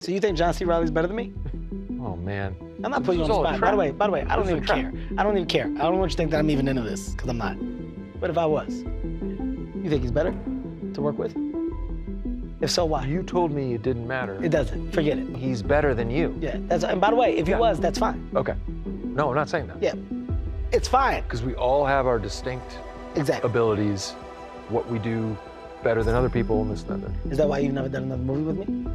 So you think John C. Reilly's better than me? Oh man. I'm not putting you on the spot. By the way, I don't even care. I don't even care. I don't want you to think that I'm even into this, because I'm not. But if I was, you think he's better to work with? If so, why? You told me it didn't matter. It doesn't. Forget it. He's better than you. Yeah. And by the way, if he was, that's fine. Okay. No, I'm not saying that. Yeah. It's fine. Because we all have our distinct abilities, what we do better than other people, and this and that. Is that why you've never done another movie with me?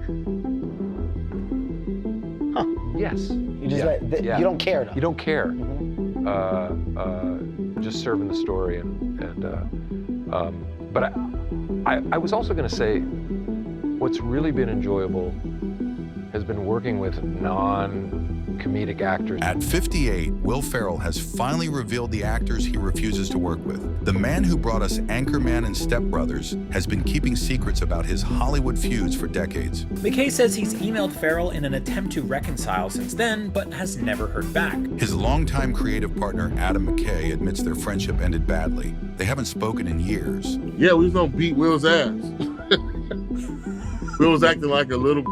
Huh. Yes. You just you don't care though. You don't care. Mm-hmm. Just serving the story but I was also going to say what's really been enjoyable has been working with non-comedic actors. At 58, Will Ferrell has finally revealed the actors he refuses to work with. The man who brought us Anchorman and Step Brothers has been keeping secrets about his Hollywood feuds for decades. McKay says he's emailed Ferrell in an attempt to reconcile since then, but has never heard back. His longtime creative partner, Adam McKay, admits their friendship ended badly. They haven't spoken in years. Yeah, we was gonna beat Will's ass. Will was acting like a little.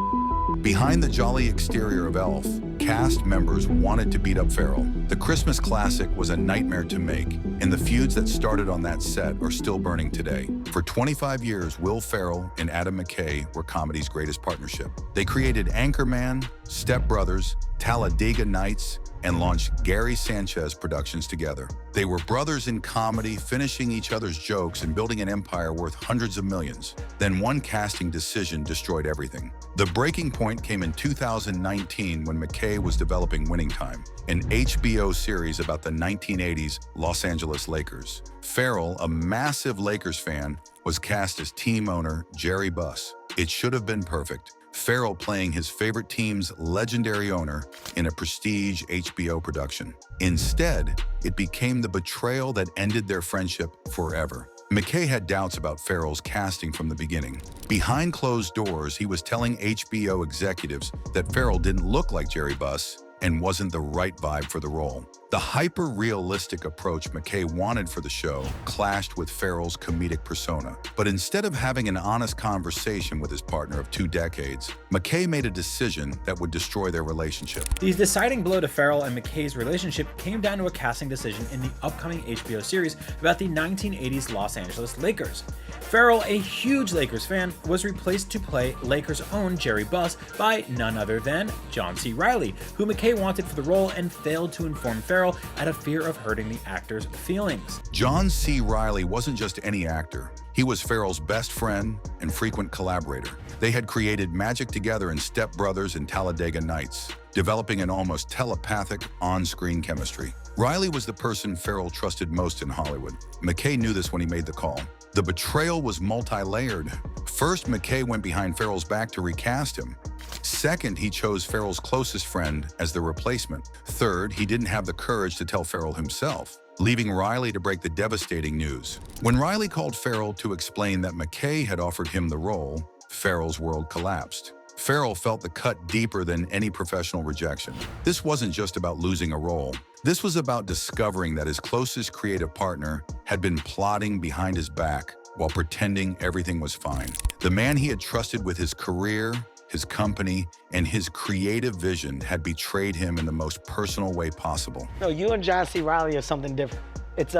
Behind the jolly exterior of Elf, cast members wanted to beat up Ferrell. The Christmas classic was a nightmare to make, and the feuds that started on that set are still burning today. For 25 years, Will Ferrell and Adam McKay were comedy's greatest partnership. They created Anchorman, Step Brothers, Talladega Nights, and launched Gary Sanchez Productions together. They were brothers in comedy, finishing each other's jokes and building an empire worth hundreds of millions. Then one casting decision destroyed everything. The breaking point came in 2019 when McKay was developing Winning Time, an HBO series about the 1980s Los Angeles Lakers. Ferrell, a massive Lakers fan, was cast as team owner Jerry Buss. It should have been perfect. Ferrell playing his favorite team's legendary owner in a prestige HBO production. Instead, it became the betrayal that ended their friendship forever. McKay had doubts about Ferrell's casting from the beginning. Behind closed doors, he was telling HBO executives that Ferrell didn't look like Jerry Buss and wasn't the right vibe for the role. The hyper-realistic approach McKay wanted for the show clashed with Ferrell's comedic persona. But instead of having an honest conversation with his partner of 2 decades, McKay made a decision that would destroy their relationship. The deciding blow to Ferrell and McKay's relationship came down to a casting decision in the upcoming HBO series about the 1980s Los Angeles Lakers. Ferrell, a huge Lakers fan, was replaced to play Lakers' own Jerry Buss by none other than John C. Reilly, who McKay wanted for the role and failed to inform Ferrell out of fear of hurting the actor's feelings. John C. Reilly wasn't just any actor. He was Ferrell's best friend and frequent collaborator. They had created magic together in Step Brothers and Talladega Nights, developing an almost telepathic on-screen chemistry. Reilly was the person Ferrell trusted most in Hollywood. McKay knew this when he made the call. The betrayal was multi-layered. First, McKay went behind Ferrell's back to recast him. Second, he chose Ferrell's closest friend as the replacement. Third, he didn't have the courage to tell Ferrell himself, leaving Reilly to break the devastating news. When Reilly called Ferrell to explain that McKay had offered him the role, Ferrell's world collapsed. Ferrell felt the cut deeper than any professional rejection. This wasn't just about losing a role. This was about discovering that his closest creative partner had been plotting behind his back while pretending everything was fine. The man he had trusted with his career, his company, and his creative vision had betrayed him in the most personal way possible. No, you and John C. Reilly are something different. It's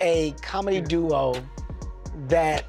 a comedy duo that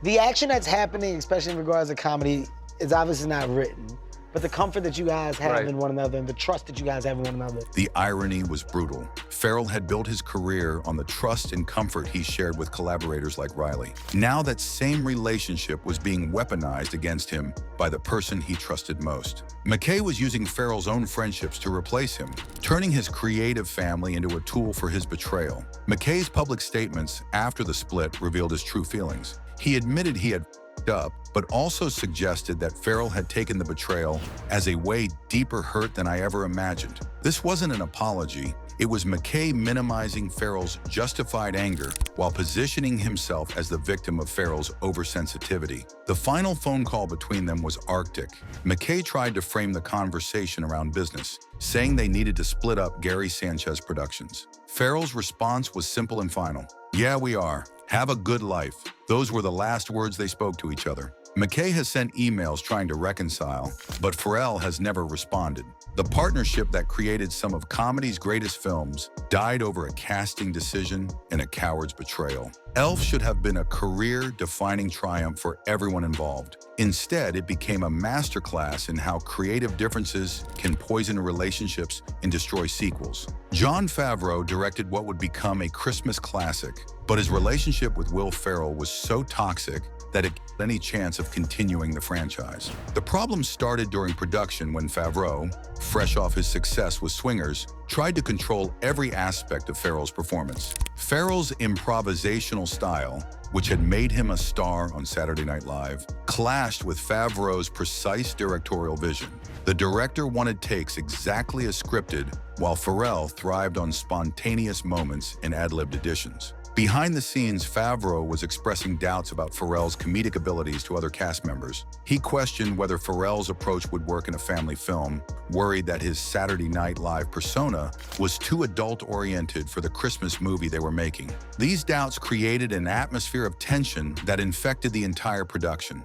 the action that's happening, especially in regards to comedy, is obviously not written. But the comfort that you guys have in one another and the trust that you guys have in one another. The irony was brutal. Ferrell had built his career on the trust and comfort he shared with collaborators like Reilly. Now that same relationship was being weaponized against him by the person he trusted most. McKay was using Ferrell's own friendships to replace him, turning his creative family into a tool for his betrayal. McKay's public statements after the split revealed his true feelings. He admitted he had up, but also suggested that Ferrell had taken the betrayal as a way deeper hurt than I ever imagined. This wasn't an apology. It was McKay minimizing Ferrell's justified anger while positioning himself as the victim of Ferrell's oversensitivity. The final phone call between them was arctic. McKay tried to frame the conversation around business, saying they needed to split up Gary Sanchez Productions. Ferrell's response was simple and final. "Yeah, we are. Have a good life." Those were the last words they spoke to each other. McKay has sent emails trying to reconcile, but Ferrell has never responded. The partnership that created some of comedy's greatest films died over a casting decision and a coward's betrayal. Elf should have been a career-defining triumph for everyone involved. Instead, it became a masterclass in how creative differences can poison relationships and destroy sequels. Jon Favreau directed what would become a Christmas classic, but his relationship with Will Ferrell was so toxic that it killed any chance of continuing the franchise. The problem started during production when Favreau, fresh off his success with Swingers, tried to control every aspect of Ferrell's performance. Ferrell's improvisational style, which had made him a star on Saturday Night Live, clashed with Favreau's precise directorial vision. The director wanted takes exactly as scripted, while Ferrell thrived on spontaneous moments and ad-libbed additions. Behind the scenes, Favreau was expressing doubts about Ferrell's comedic abilities to other cast members. He questioned whether Ferrell's approach would work in a family film, worried that his Saturday Night Live persona was too adult-oriented for the Christmas movie they were making. These doubts created an atmosphere of tension that infected the entire production.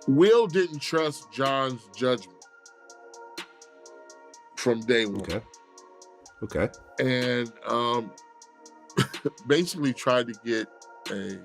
Will didn't trust John's judgment from day one. Okay. And basically tried to get a,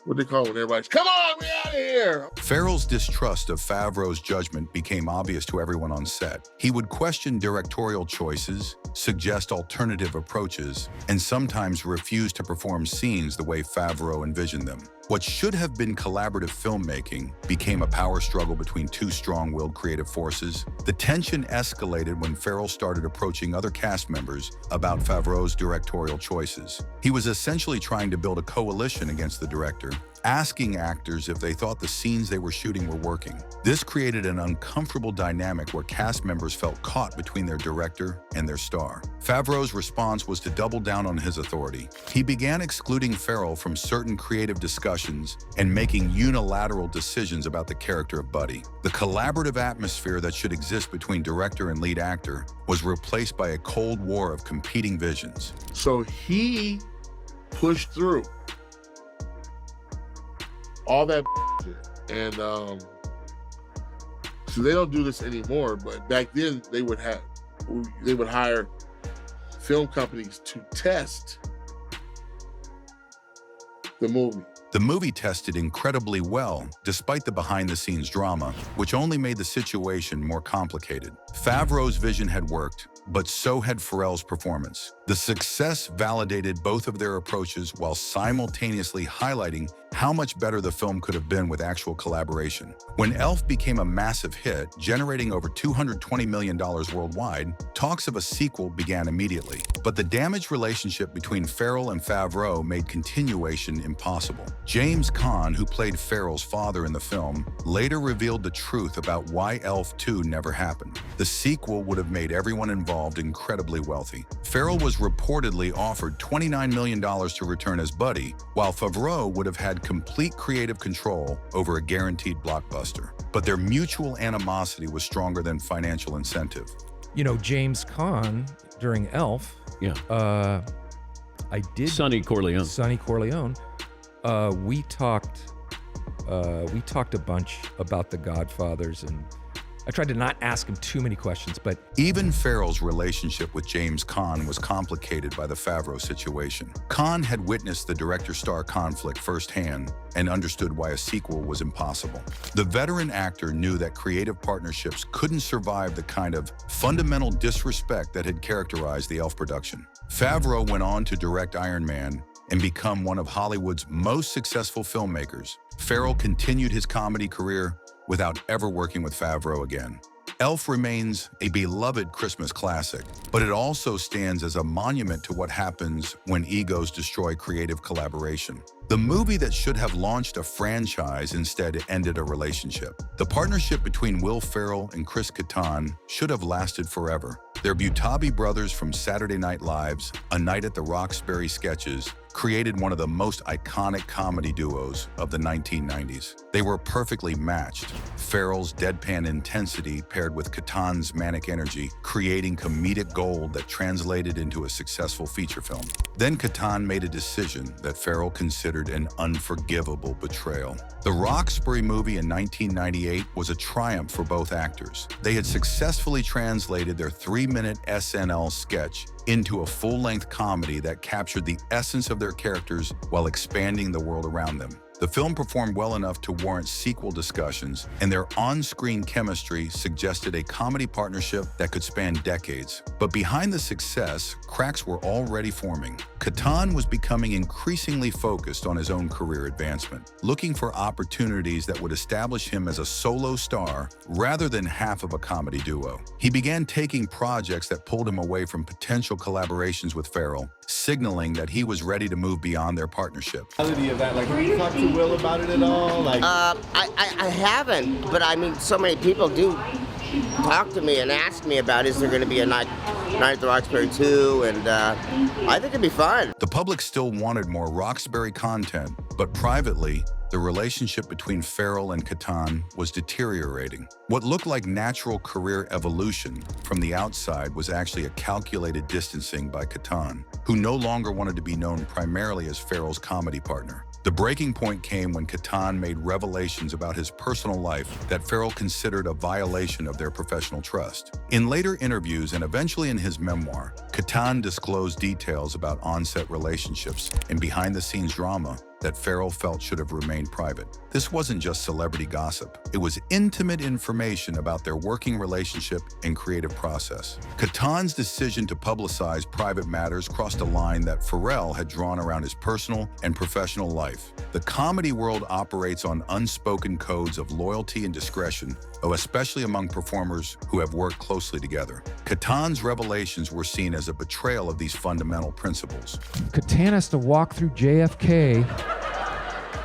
what they call it when everybody's, come on, we out of here. Ferrell's distrust of Favreau's judgment became obvious to everyone on set. He would question directorial choices, suggest alternative approaches, and sometimes refuse to perform scenes the way Favreau envisioned them. What should have been collaborative filmmaking became a power struggle between two strong-willed creative forces. The tension escalated when Ferrell started approaching other cast members about Favreau's directorial choices. He was essentially trying to build a coalition against the director, asking actors if they thought the scenes they were shooting were working. This created an uncomfortable dynamic where cast members felt caught between their director and their star. Favreau's response was to double down on his authority. He began excluding Ferrell from certain creative discussions and making unilateral decisions about the character of Buddy. The collaborative atmosphere that should exist between director and lead actor was replaced by a cold war of competing visions. So he pushed through all that shit. And so they don't do this anymore, but back then they would hire film companies to test the movie. The movie tested incredibly well, despite the behind-the-scenes drama, which only made the situation more complicated. Favreau's vision had worked, but so had Ferrell's performance. The success validated both of their approaches while simultaneously highlighting how much better the film could have been with actual collaboration. When Elf became a massive hit, generating over $220 million worldwide, talks of a sequel began immediately. But the damaged relationship between Ferrell and Favreau made continuation impossible. James Caan, who played Ferrell's father in the film, later revealed the truth about why Elf 2 never happened. The sequel would have made everyone involved incredibly wealthy. Ferrell was reportedly offered $29 million to return as Buddy, while Favreau would have had complete creative control over a guaranteed blockbuster. But their mutual animosity was stronger than financial incentive. You know, James Caan during Elf. Yeah. I did. Sonny Corleone. We talked a bunch about The Godfathers, and I tried to not ask him too many questions, but Even Ferrell's relationship with James Caan was complicated by the Favreau situation. Caan had witnessed the director-star conflict firsthand and understood why a sequel was impossible. The veteran actor knew that creative partnerships couldn't survive the kind of fundamental disrespect that had characterized the Elf production. Favreau went on to direct Iron Man and become one of Hollywood's most successful filmmakers. Ferrell continued his comedy career without ever working with Favreau again. Elf remains a beloved Christmas classic, but it also stands as a monument to what happens when egos destroy creative collaboration. The movie that should have launched a franchise instead ended a relationship. The partnership between Will Ferrell and Katan should have lasted forever. Their Butabi brothers from Saturday Night Live's A Night at the Roxbury sketches created one of the most iconic comedy duos of the 1990s. They were perfectly matched. Ferrell's deadpan intensity paired with Katan's manic energy, creating comedic gold that translated into a successful feature film. Then Katan made a decision that Ferrell considered an unforgivable betrayal. The Roxbury movie in 1998 was a triumph for both actors. They had successfully translated their 3-minute SNL sketch into a full-length comedy that captured the essence of their characters while expanding the world around them. The film performed well enough to warrant sequel discussions, and their on-screen chemistry suggested a comedy partnership that could span decades. But behind the success, cracks were already forming. Katan was becoming increasingly focused on his own career advancement, looking for opportunities that would establish him as a solo star rather than half of a comedy duo. He began taking projects that pulled him away from potential collaborations with Ferrell, signaling that he was ready to move beyond their partnership. Of that, like, have you talked to Will about it at all? Like, I haven't, but I mean, so many people do talk to me and ask me about, is there going to be a Night at the Roxbury 2? And I think it'd be fun. The public still wanted more Roxbury content, but privately, the relationship between Ferrell and Katan was deteriorating. What looked like natural career evolution from the outside was actually a calculated distancing by Katan, who no longer wanted to be known primarily as Ferrell's comedy partner. The breaking point came when Katan made revelations about his personal life that Ferrell considered a violation of their professional trust. In later interviews and eventually in his memoir, Katan disclosed details about on-set relationships and behind-the-scenes drama that Ferrell felt should have remained private. This wasn't just celebrity gossip. It was intimate information about their working relationship and creative process. Katan's decision to publicize private matters crossed a line that Ferrell had drawn around his personal and professional life. The comedy world operates on unspoken codes of loyalty and discretion, especially among performers who have worked closely together. Katan's revelations were seen as a betrayal of these fundamental principles. Katan has to walk through JFK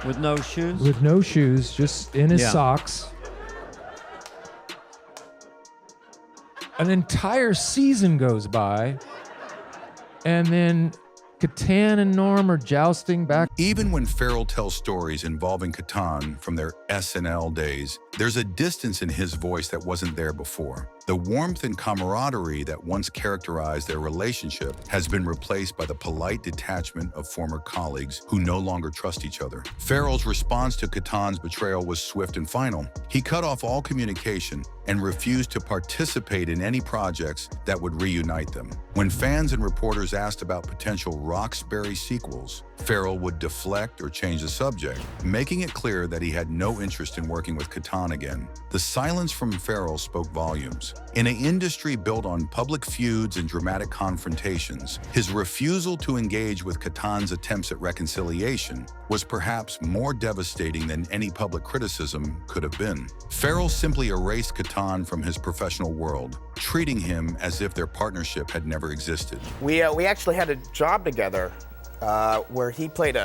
with no shoes? With no shoes, just in his socks. An entire season goes by, and then Katan and Norm are jousting back. Even when Ferrell tells stories involving Katan from their SNL days, there's a distance in his voice that wasn't there before. The warmth and camaraderie that once characterized their relationship has been replaced by the polite detachment of former colleagues who no longer trust each other. Ferrell's response to Katan's betrayal was swift and final. He cut off all communication and refused to participate in any projects that would reunite them. When fans and reporters asked about potential Roxbury sequels, Ferrell would deflect or change the subject, making it clear that he had no interest in working with Katan again. The silence from Ferrell spoke volumes. In an industry built on public feuds and dramatic confrontations, his refusal to engage with Katan's attempts at reconciliation was perhaps more devastating than any public criticism could have been. Ferrell simply erased Katan from his professional world, treating him as if their partnership had never existed. We actually had a job together where he played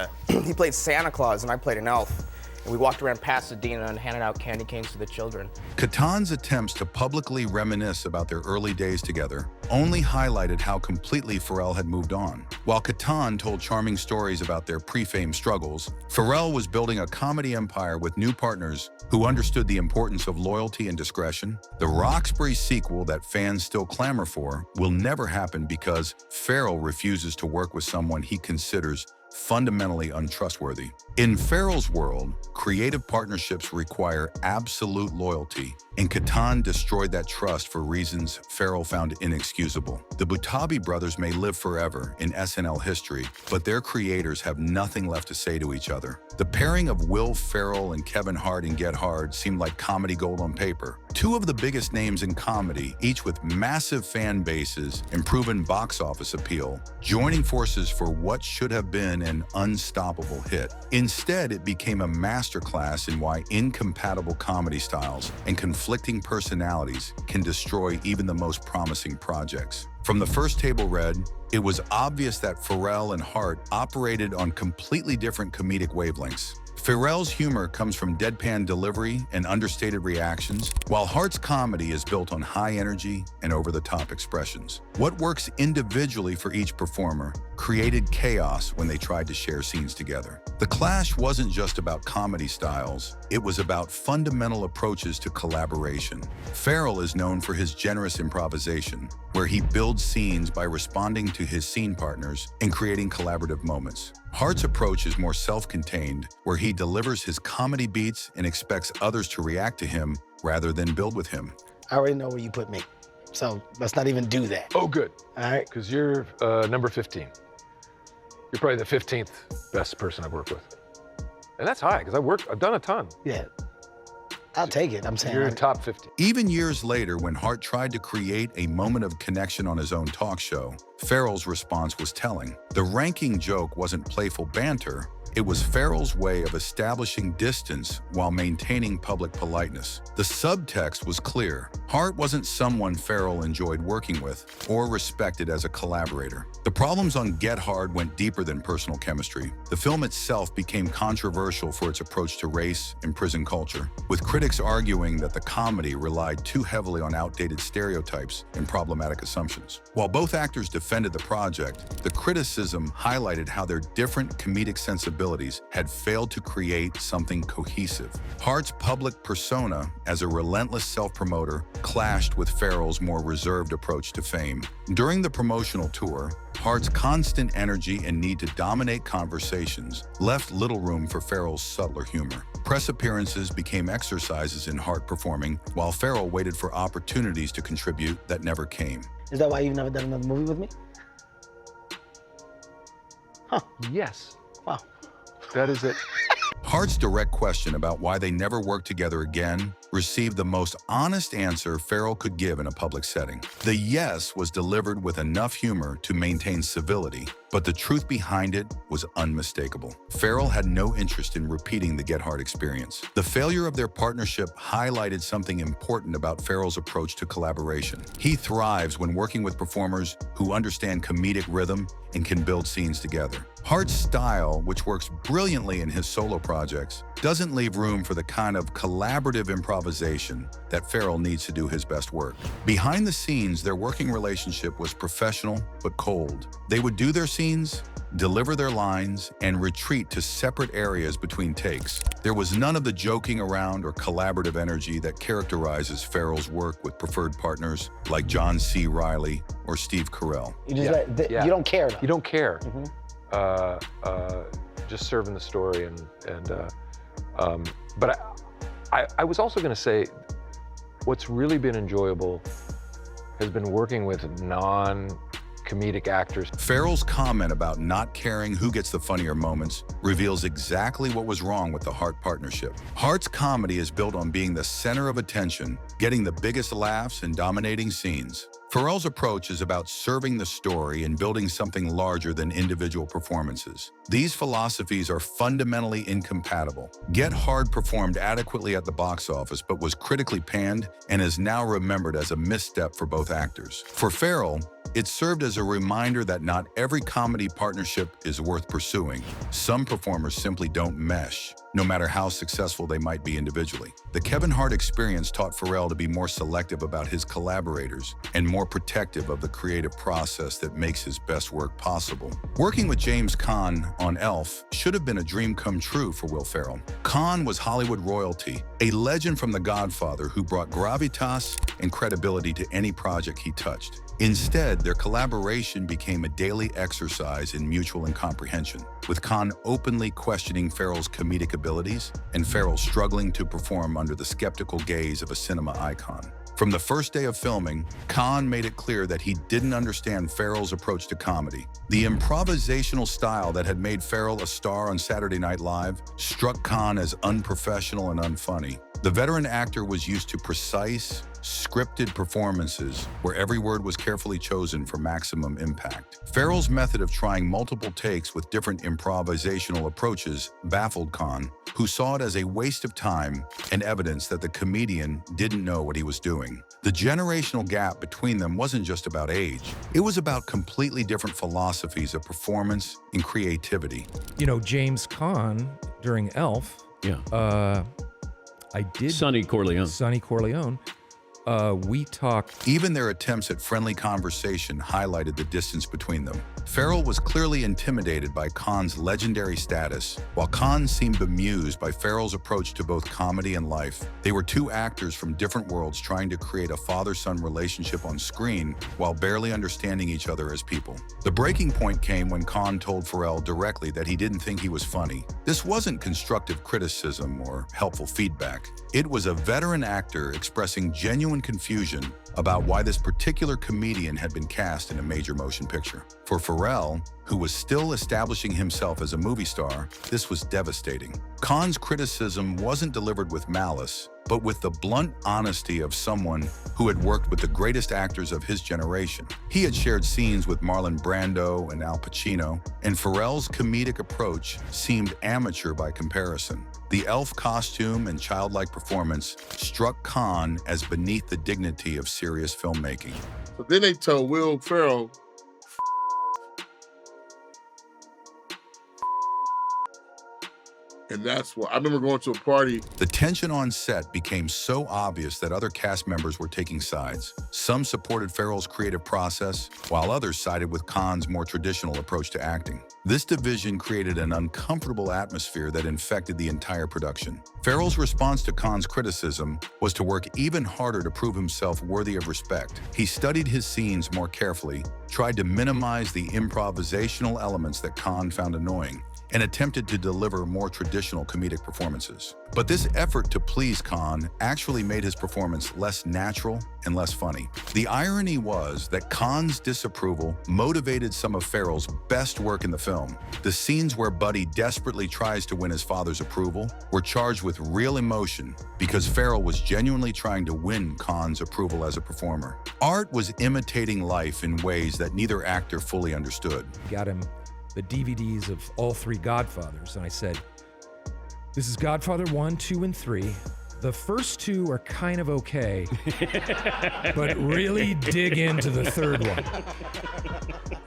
Santa Claus and I played an elf. And we walked around Pasadena and handed out candy canes to the children. Katan's attempts to publicly reminisce about their early days together only highlighted how completely Ferrell had moved on. While Katan told charming stories about their pre-fame struggles, Ferrell was building a comedy empire with new partners who understood the importance of loyalty and discretion. The Roxbury sequel that fans still clamor for will never happen because Ferrell refuses to work with someone he considers fundamentally untrustworthy. In Ferrell's world, creative partnerships require absolute loyalty, and Katan destroyed that trust for reasons Ferrell found inexcusable. The Butabi brothers may live forever in SNL history, but their creators have nothing left to say to each other. The pairing of Will Ferrell and Kevin Hart in Get Hard seemed like comedy gold on paper. Two of the biggest names in comedy, each with massive fan bases and proven box office appeal, joining forces for what should have been an unstoppable hit. Instead, it became a masterclass in why incompatible comedy styles and conflicting personalities can destroy even the most promising projects. From the first table read, it was obvious that Ferrell and Hart operated on completely different comedic wavelengths. Ferrell's humor comes from deadpan delivery and understated reactions, while Hart's comedy is built on high energy and over-the-top expressions. What works individually for each performer created chaos when they tried to share scenes together. The clash wasn't just about comedy styles, it was about fundamental approaches to collaboration. Ferrell is known for his generous improvisation, where he builds scenes by responding to his scene partners and creating collaborative moments. Hart's approach is more self-contained, where he delivers his comedy beats and expects others to react to him rather than build with him. I already know where you put me, so let's not even do that. Oh, good. All right? Because you're number 15. You're probably the 15th best person I've worked with. And that's high, because I've done a ton. Yeah. I'll take it. I'm saying You're in top 50. Even years later, when Hart tried to create a moment of connection on his own talk show, Ferrell's response was telling. The ranking joke wasn't playful banter, it was Ferrell's way of establishing distance while maintaining public politeness. The subtext was clear. Hart wasn't someone Ferrell enjoyed working with or respected as a collaborator. The problems on Get Hard went deeper than personal chemistry. The film itself became controversial for its approach to race and prison culture, with critics arguing that the comedy relied too heavily on outdated stereotypes and problematic assumptions. While both actors defended the project, the criticism highlighted how their different comedic sensibilities had failed to create something cohesive. Hart's public persona as a relentless self-promoter clashed with Ferrell's more reserved approach to fame. During the promotional tour, Hart's constant energy and need to dominate conversations left little room for Ferrell's subtler humor. Press appearances became exercises in Hart performing, while Ferrell waited for opportunities to contribute that never came. Is that why you've never done another movie with me? Huh. Yes. Wow. That is it. Hart's direct question about why they never worked together again received the most honest answer Ferrell could give in a public setting. The yes was delivered with enough humor to maintain civility, but the truth behind it was unmistakable. Ferrell had no interest in repeating the Get Hard experience. The failure of their partnership highlighted something important about Ferrell's approach to collaboration. He thrives when working with performers who understand comedic rhythm and can build scenes together. Hart's style, which works brilliantly in his solo projects, doesn't leave room for the kind of collaborative improvisation that Ferrell needs to do his best work. Behind the scenes, their working relationship was professional but cold. They would do their scenes, deliver their lines, and retreat to separate areas between takes. There was none of the joking around or collaborative energy that characterizes Ferrell's work with preferred partners like John C. Reilly or Steve Carell. You just you don't care though. You don't care. Mm-hmm. Just serving the story but I was also going to say what's really been enjoyable has been working with non-comedic actors. Ferrell's comment about not caring who gets the funnier moments reveals exactly what was wrong with the Hart partnership. Hart's comedy is built on being the center of attention, getting the biggest laughs and dominating scenes. Ferrell's approach is about serving the story and building something larger than individual performances. These philosophies are fundamentally incompatible. Get Hard performed adequately at the box office, but was critically panned and is now remembered as a misstep for both actors. For Ferrell, it served as a reminder that not every comedy partnership is worth pursuing. Some performers simply don't mesh, no matter how successful they might be individually. The Kevin Hart experience taught Ferrell to be more selective about his collaborators and more protective of the creative process that makes his best work possible. Working with James Caan on Elf should have been a dream come true for Will Ferrell. Caan was Hollywood royalty, a legend from The Godfather who brought gravitas and credibility to any project he touched. Instead, their collaboration became a daily exercise in mutual incomprehension, with Caan openly questioning Ferrell's comedic abilities and Ferrell struggling to perform under the skeptical gaze of a cinema icon. From the first day of filming, Caan made it clear that he didn't understand Ferrell's approach to comedy. The improvisational style that had made Ferrell a star on Saturday Night Live struck Caan as unprofessional and unfunny. The veteran actor was used to precise, scripted performances where every word was carefully chosen for maximum impact. Ferrell's method of trying multiple takes with different improvisational approaches baffled Caan, who saw it as a waste of time and evidence that the comedian didn't know what he was doing. The generational gap between them wasn't just about age. It was about completely different philosophies of performance and creativity. You know, James Caan during Elf. Yeah. I did. Sonny Corleone. Sonny Corleone. We talked. Even their attempts at friendly conversation highlighted the distance between them. Ferrell was clearly intimidated by Caan's legendary status, while Caan seemed bemused by Ferrell's approach to both comedy and life. They were two actors from different worlds trying to create a father-son relationship on screen while barely understanding each other as people. The breaking point came when Caan told Ferrell directly that he didn't think he was funny. This wasn't constructive criticism or helpful feedback. It was a veteran actor expressing genuine confusion about why this particular comedian had been cast in a major motion picture. For Ferrell, who was still establishing himself as a movie star, this was devastating. Caan's criticism wasn't delivered with malice, but with the blunt honesty of someone who had worked with the greatest actors of his generation. He had shared scenes with Marlon Brando and Al Pacino, and Ferrell's comedic approach seemed amateur by comparison. The elf costume and childlike performance struck Caan as beneath the dignity of serious filmmaking. But then they told Will Ferrell, and that's what I remember going to a party. The tension on set became so obvious that other cast members were taking sides. Some supported Ferrell's creative process, while others sided with Caan's more traditional approach to acting. This division created an uncomfortable atmosphere that infected the entire production. Ferrell's response to Caan's criticism was to work even harder to prove himself worthy of respect. He studied his scenes more carefully, tried to minimize the improvisational elements that Caan found annoying, and attempted to deliver more traditional comedic performances. But this effort to please Caan actually made his performance less natural and less funny. The irony was that Caan's disapproval motivated some of Ferrell's best work in the film. The scenes where Buddy desperately tries to win his father's approval were charged with real emotion because Ferrell was genuinely trying to win Caan's approval as a performer. Art was imitating life in ways that neither actor fully understood. Got him the DVDs of all three Godfathers, and I said, this is Godfather 1, 2, and 3. The first two are kind of okay, but really dig into the third one.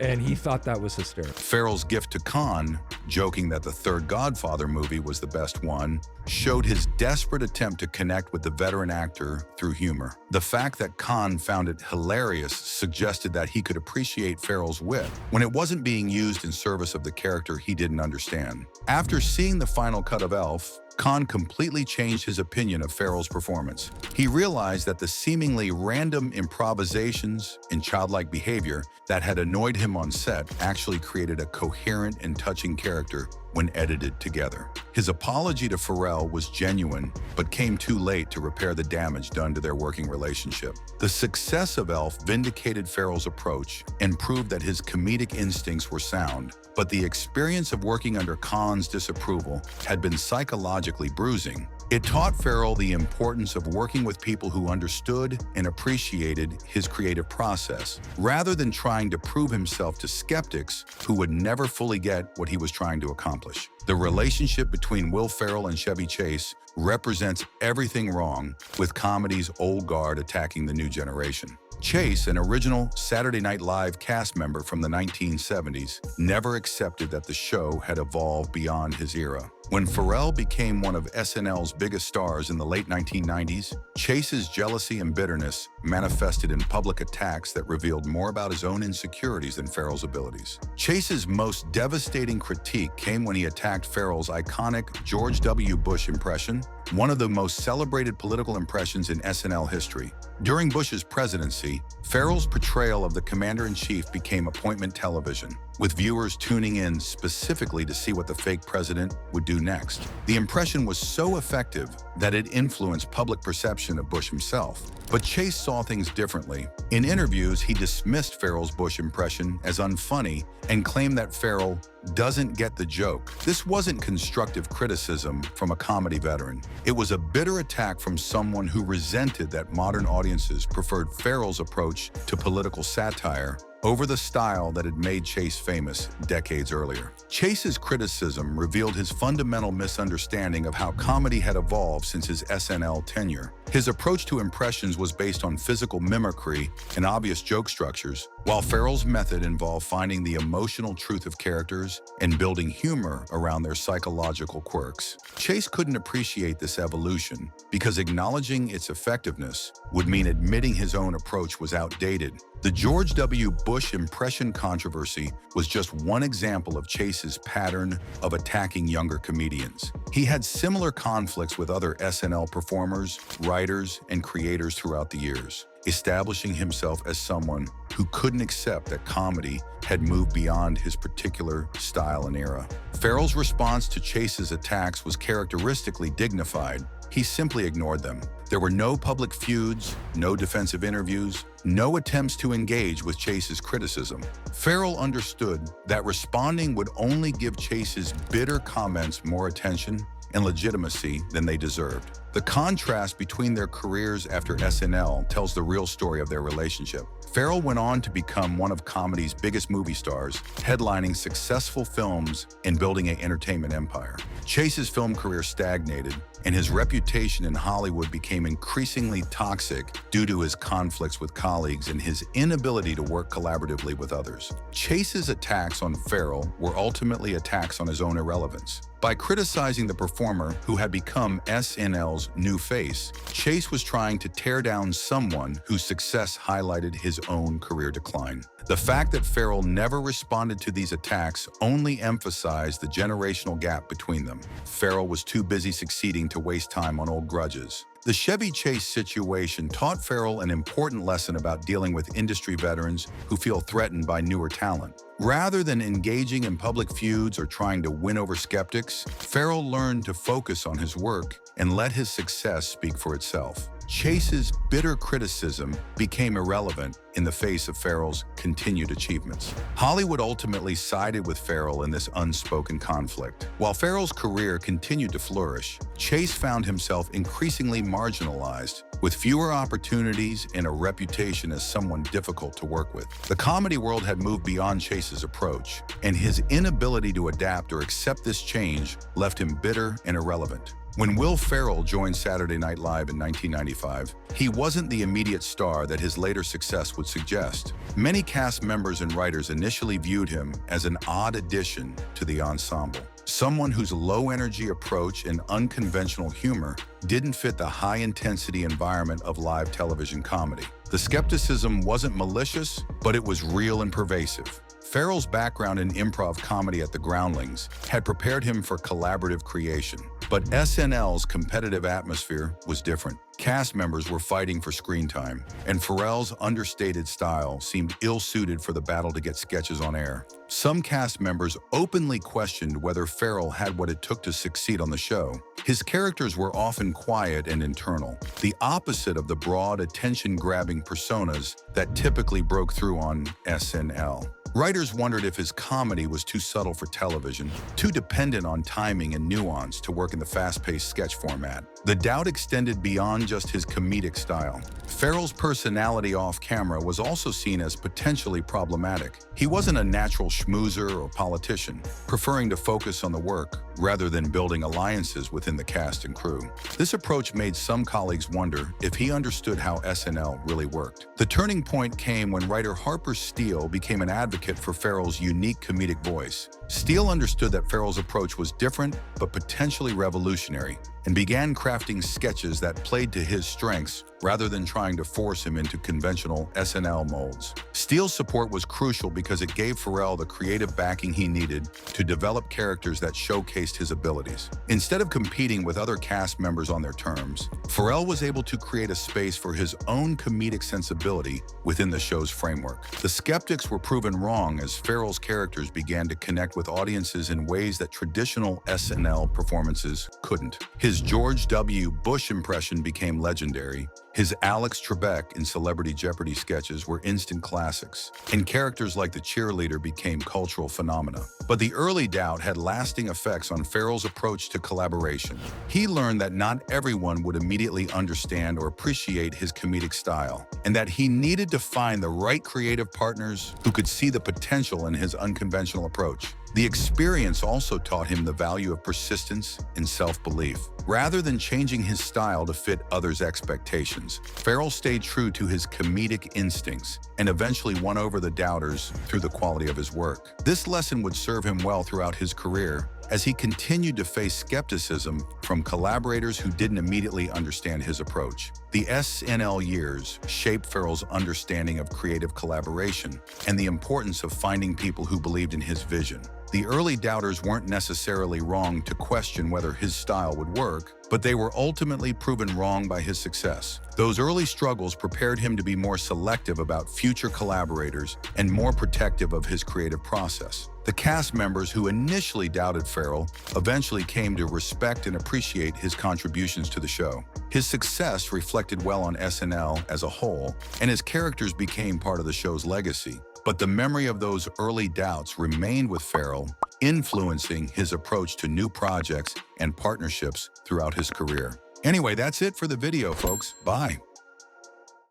And he thought that was hysterical. Ferrell's gift to Caan, joking that the third Godfather movie was the best one, showed his desperate attempt to connect with the veteran actor through humor. The fact that Caan found it hilarious suggested that he could appreciate Ferrell's wit when it wasn't being used in service of the character he didn't understand. After seeing the final cut of Elf, Caan completely changed his opinion of Ferrell's performance. He realized that the seemingly random improvisations and childlike behavior that had annoyed him on set actually created a coherent and touching character when edited together. His apology to Ferrell was genuine, but came too late to repair the damage done to their working relationship. The success of Elf vindicated Ferrell's approach and proved that his comedic instincts were sound, but the experience of working under Caan's disapproval had been psychologically bruising. It taught Ferrell the importance of working with people who understood and appreciated his creative process, rather than trying to prove himself to skeptics who would never fully get what he was trying to accomplish. The relationship between Will Ferrell and Chevy Chase represents everything wrong with comedy's old guard attacking the new generation. Chase, an original Saturday Night Live cast member from the 1970s, never accepted that the show had evolved beyond his era. When Ferrell became one of SNL's biggest stars in the late 1990s, Chase's jealousy and bitterness manifested in public attacks that revealed more about his own insecurities than Ferrell's abilities. Chase's most devastating critique came when he attacked Ferrell's iconic George W. Bush impression, one of the most celebrated political impressions in SNL history. During Bush's presidency, Ferrell's portrayal of the commander-in-chief became appointment television, with viewers tuning in specifically to see what the fake president would do next. The impression was so effective that it influenced public perception of Bush himself. But Chase saw things differently. In interviews, he dismissed Ferrell's Bush impression as unfunny and claimed that Ferrell doesn't get the joke. This wasn't constructive criticism from a comedy veteran. It was a bitter attack from someone who resented that modern audiences preferred Ferrell's approach to political satire over the style that had made Chase famous decades earlier. Chase's criticism revealed his fundamental misunderstanding of how comedy had evolved since his SNL tenure. His approach to impressions was based on physical mimicry and obvious joke structures, While Ferrell's method involved finding the emotional truth of characters and building humor around their psychological quirks, Chase couldn't appreciate this evolution because acknowledging its effectiveness would mean admitting his own approach was outdated. The George W. Bush impression controversy was just one example of Chase's pattern of attacking younger comedians. He had similar conflicts with other SNL performers, writers, and creators throughout the years, establishing himself as someone who couldn't accept that comedy had moved beyond his particular style and era. Ferrell's response to Chase's attacks was characteristically dignified. He simply ignored them. There were no public feuds, no defensive interviews, no attempts to engage with Chase's criticism. Ferrell understood that responding would only give Chase's bitter comments more attention and legitimacy than they deserved. The contrast between their careers after SNL tells the real story of their relationship. Ferrell went on to become one of comedy's biggest movie stars, headlining successful films and building an entertainment empire. Chase's film career stagnated, and his reputation in Hollywood became increasingly toxic due to his conflicts with colleagues and his inability to work collaboratively with others. Chase's attacks on Ferrell were ultimately attacks on his own irrelevance. By criticizing the performer who had become SNL's new face, Chase was trying to tear down someone whose success highlighted his own career decline. The fact that Ferrell never responded to these attacks only emphasized the generational gap between them. Ferrell was too busy succeeding to waste time on old grudges. The Chevy Chase situation taught Ferrell an important lesson about dealing with industry veterans who feel threatened by newer talent. Rather than engaging in public feuds or trying to win over skeptics, Ferrell learned to focus on his work and let his success speak for itself. Chase's bitter criticism became irrelevant in the face of Ferrell's continued achievements. Hollywood ultimately sided with Ferrell in this unspoken conflict. While Ferrell's career continued to flourish, Chase found himself increasingly marginalized, with fewer opportunities and a reputation as someone difficult to work with. The comedy world had moved beyond Chase's approach, and his inability to adapt or accept this change left him bitter and irrelevant. When Will Ferrell joined Saturday Night Live in 1995, he wasn't the immediate star that his later success would suggest. Many cast members and writers initially viewed him as an odd addition to the ensemble, someone whose low-energy approach and unconventional humor didn't fit the high-intensity environment of live television comedy. The skepticism wasn't malicious, but it was real and pervasive. Ferrell's background in improv comedy at the Groundlings had prepared him for collaborative creation. But SNL's competitive atmosphere was different. Cast members were fighting for screen time, and Ferrell's understated style seemed ill-suited for the battle to get sketches on air. Some cast members openly questioned whether Ferrell had what it took to succeed on the show. His characters were often quiet and internal, the opposite of the broad, attention-grabbing personas that typically broke through on SNL. Writers wondered if his comedy was too subtle for television, too dependent on timing and nuance to work in the fast-paced sketch format. The doubt extended beyond just his comedic style. Ferrell's personality off-camera was also seen as potentially problematic. He wasn't a natural schmoozer or politician, preferring to focus on the work rather than building alliances within the cast and crew. This approach made some colleagues wonder if he understood how SNL really worked. The turning point came when writer Harper Steele became an advocate for Ferrell's unique comedic voice. Steele understood that Ferrell's approach was different but potentially revolutionary, and began crafting sketches that played to his strengths rather than trying to force him into conventional SNL molds. Steele's support was crucial because it gave Ferrell the creative backing he needed to develop characters that showcased his abilities. Instead of competing with other cast members on their terms, Ferrell was able to create a space for his own comedic sensibility within the show's framework. The skeptics were proven wrong as Ferrell's characters began to connect with audiences in ways that traditional SNL performances couldn't. His George W. Bush impression became legendary. His Alex Trebek in Celebrity Jeopardy sketches were instant classics, and characters like the cheerleader became cultural phenomena. But the early doubt had lasting effects on Ferrell's approach to collaboration. He learned that not everyone would immediately understand or appreciate his comedic style, and that he needed to find the right creative partners who could see the potential in his unconventional approach. The experience also taught him the value of persistence and self-belief. Rather than changing his style to fit others' expectations, auditions. Ferrell stayed true to his comedic instincts and eventually won over the doubters through the quality of his work. This lesson would serve him well throughout his career as he continued to face skepticism from collaborators who didn't immediately understand his approach. The SNL years shaped Ferrell's understanding of creative collaboration and the importance of finding people who believed in his vision. The early doubters weren't necessarily wrong to question whether his style would work, but they were ultimately proven wrong by his success. Those early struggles prepared him to be more selective about future collaborators and more protective of his creative process. The cast members who initially doubted Ferrell eventually came to respect and appreciate his contributions to the show. His success reflected well on SNL as a whole, and his characters became part of the show's legacy. But the memory of those early doubts remained with Ferrell, influencing his approach to new projects and partnerships throughout his career. Anyway, that's it for the video, folks. Bye.